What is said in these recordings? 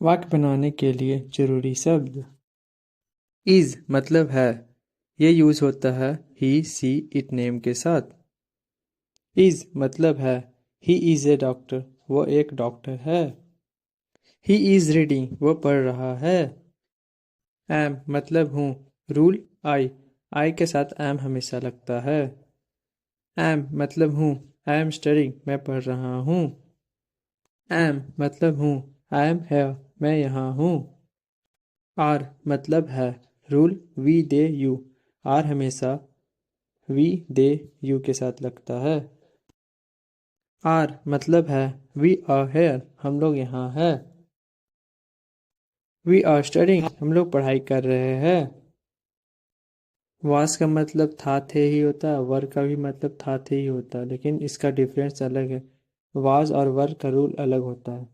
वाक्य बनाने के लिए जरूरी शब्द। इज मतलब है, ये यूज होता है ही सी इट नेम के साथ। इज मतलब है, ही इज ए डॉक्टर, वो एक डॉक्टर है। ही इज रीडिंग, वो पढ़ रहा है। एम मतलब हूँ। रूल आई के साथ एम हमेशा लगता है। एम मतलब हूँ। आई एम स्टडिंग, मैं पढ़ रहा हूँ। एम मतलब हूँ। आई एम हेयर, मैं यहाँ हूँ। आर मतलब है, rule we they you. Are हमेशा वी दे यू के साथ लगता है। आर मतलब है, वी आर हेयर, हम लोग यहाँ हैं। वी आर स्टडिंग, हम लोग पढ़ाई कर रहे हैं। वास का मतलब था थे ही होता है, वर का भी मतलब था थे ही होता है, लेकिन इसका डिफरेंस अलग है। वाज और वर का रूल अलग होता है।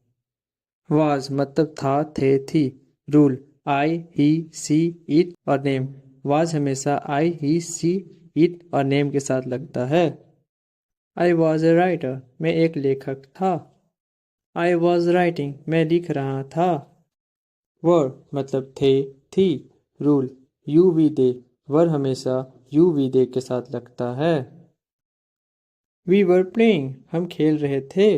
वाज मतलब था थे थी। Rule I he she it और नेम। वाज हमेशा आई ही सी इट और नेम के साथ लगता है। आई वॉज ए राइटर, मैं एक लेखक था। आई वॉज राइटिंग, मैं लिख रहा था। वर मतलब थे थी। रूल यू वी दे। वर हमेशा यू वी दे के साथ लगता है। वी वर प्लेइंग, हम खेल रहे थे।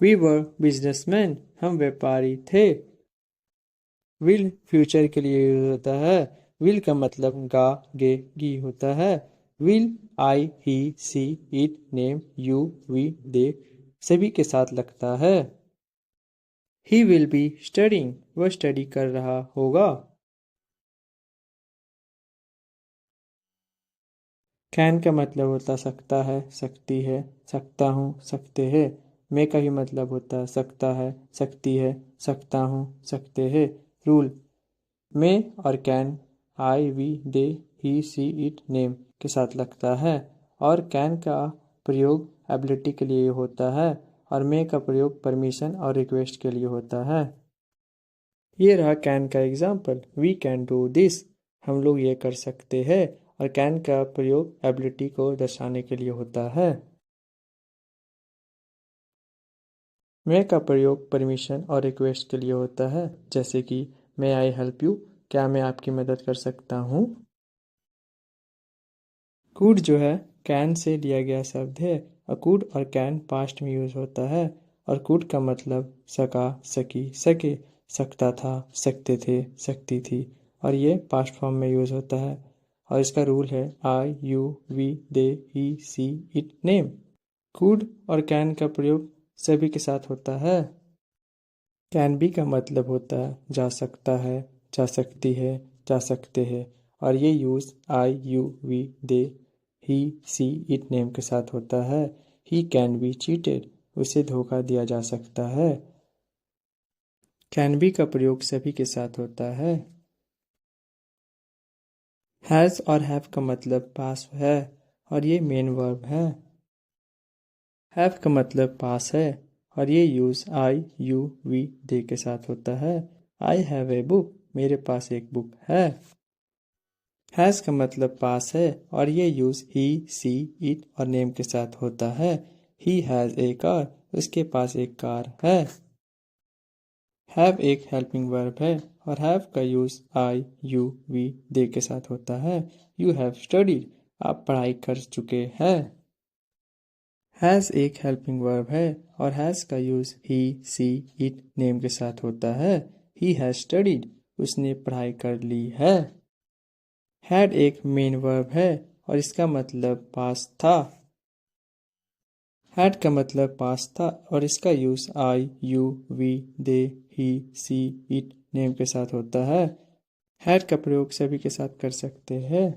वी वर बिजनेसमैन, हम व्यापारी थे। विल फ्यूचर के लिए यूज होता है। विल का मतलब गा गे गी होता है। Will I he she it name you we they सभी के साथ लगता है। ही विल बी स्टडिंग, वह स्टडी कर रहा होगा। कैन का मतलब होता सकता है, सकती है, सकता हूँ, सकते हैं। मे का भी मतलब होता है सकता है, सकती है, सकता हूँ, सकते हैं। रूल मे और can I we they he she it name के साथ लगता है। और कैन का प्रयोग एबिलिटी के लिए होता है और मे का प्रयोग परमिशन और रिक्वेस्ट के लिए होता है। ये रहा कैन का example, we can do this, हम लोग ये कर सकते हैं। और कैन का प्रयोग एबिलिटी को दर्शाने के लिए होता है। मे का प्रयोग परमिशन और रिक्वेस्ट के लिए होता है, जैसे कि मे आई हेल्प यू, क्या मैं आपकी मदद कर सकता हूँ। कुड जो है कैन से लिया गया शब्द है और कुड और कैन पास्ट में यूज होता है। और कुड का मतलब सका, सकी, सके, सकता था, सकते थे, सकती थी। और ये पास्ट फॉर्म में यूज होता है। और इसका रूल है I you we they he she it name. Could और कैन का प्रयोग सभी के साथ होता है। कैन बी का मतलब होता है जा सकता है, जा सकती है, जा सकते हैं। और ये use I you we they he she it name के साथ होता है। ही कैन बी चीटेड, उसे धोखा दिया जा सकता है। कैन बी का प्रयोग सभी के साथ होता है। हैज़ और हैव का मतलब पास है और ये मेन वर्ब है। हैव का मतलब पास है और ये यूज आई यू वी दे के साथ होता है। आई हैव ए बुक, मेरे पास एक बुक है। हैज़ का मतलब पास है और ये यूज ही सी इट और नेम के साथ होता है। ही हैज़ ए कार, उसके पास एक कार है। हैव एक हेल्पिंग वर्ब है और हैव का यूज आई यू वी दे के साथ होता है। यू हैव स्टडीड, आप पढ़ाई कर चुके हैं। हैज़ एक हेल्पिंग वर्ब है और हैज़ का use he she it name के साथ होता है। ही हैज स्टडीड, उसने पढ़ाई कर ली है। हैड एक मेन वर्ब है और इसका मतलब पास था। हैड का मतलब पास था और इसका use I you we they he she it name के साथ होता है। हैड का प्रयोग सभी के साथ कर सकते हैं।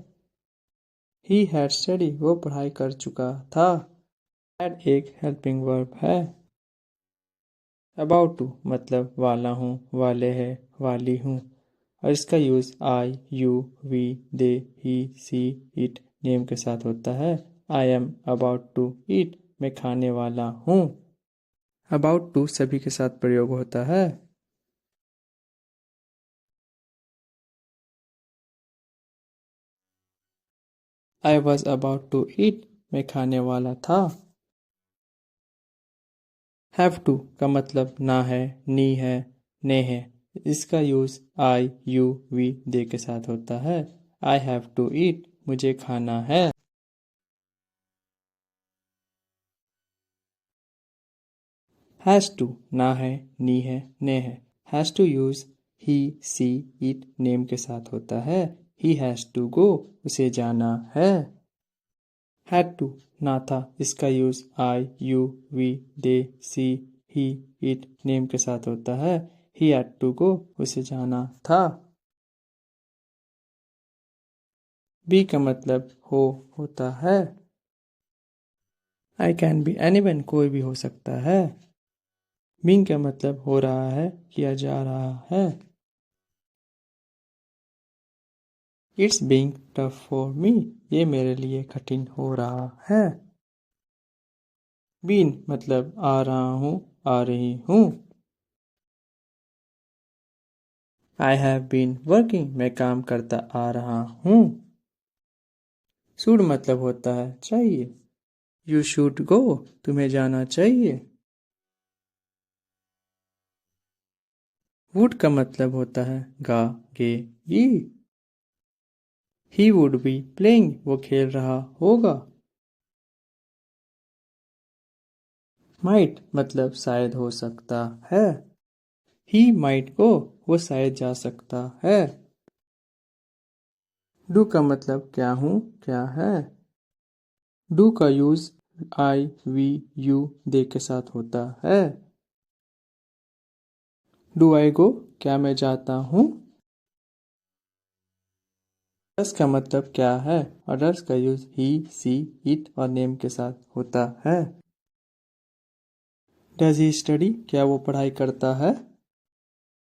ही हैड स्टडी, वो पढ़ाई कर चुका था। हैड एक हेल्पिंग वर्ब है। अबाउट टू मतलब वाला हूँ, वाले है, वाली हूँ। और इसका use I you we they he she it name के साथ होता है। I am about to eat, मैं खाने वाला हूँ। अबाउट टू सभी के साथ प्रयोग होता है। I was about to eat, मैं खाने वाला था। हैव टू का मतलब ना है, नी है, ने है। इसका यूज़ आई यू वी दे के साथ होता है। आई हैव टू ईट, मुझे खाना है। हैज़ टू ना है, नी है, ने है। Has to use he she it name के साथ होता है। ही हैज़ टू गो, उसे जाना है। हैड टू ना था, इसका use I you we they she he it name के साथ होता है। ही हैड टू गो, उसे जाना था। बी का मतलब हो होता है। आई कैन बी एनीवन, कोई भी हो सकता है। बीइंग का मतलब हो रहा है, किया जा रहा है। It's being tough for me, ये मेरे लिए कठिन हो रहा है। बीन मतलब आ रहा हूँ, आ रही हूँ। आई हैव बीन वर्किंग, मैं काम करता आ रहा हूँ। शुड मतलब होता है चाहिए। यू शुड गो, तुम्हें जाना चाहिए। वुड का मतलब होता है गा गे गी। ही वुड बी प्लेइंग, वो खेल रहा होगा। माइट मतलब शायद हो सकता है। ही माइट गो, वो शायद जा सकता है। डू का मतलब क्या हूँ, क्या है। डू का use I we you they के साथ होता है। डू आई गो, क्या मैं जाता हूँ। डस का मतलब क्या है, और डस का यूज ही सी इट और नेम के साथ होता है। डज ही स्टडी, क्या वो पढ़ाई करता है।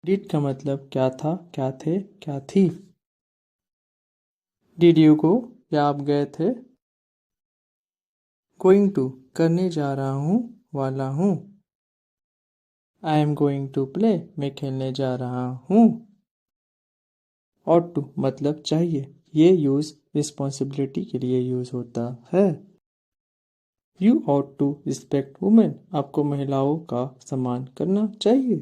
डिड का मतलब क्या था, क्या थे, क्या थी। डिड यू गो, क्या आप गए थे। गोइंग टू करने जा रहा हूँ, वाला हूँ। I am going to play, मैं खेलने जा रहा हूँ। ऑट टू मतलब चाहिए, ये यूज रिस्पॉन्सिबिलिटी के लिए यूज होता है। You ought to respect women, आपको महिलाओं का सम्मान करना चाहिए।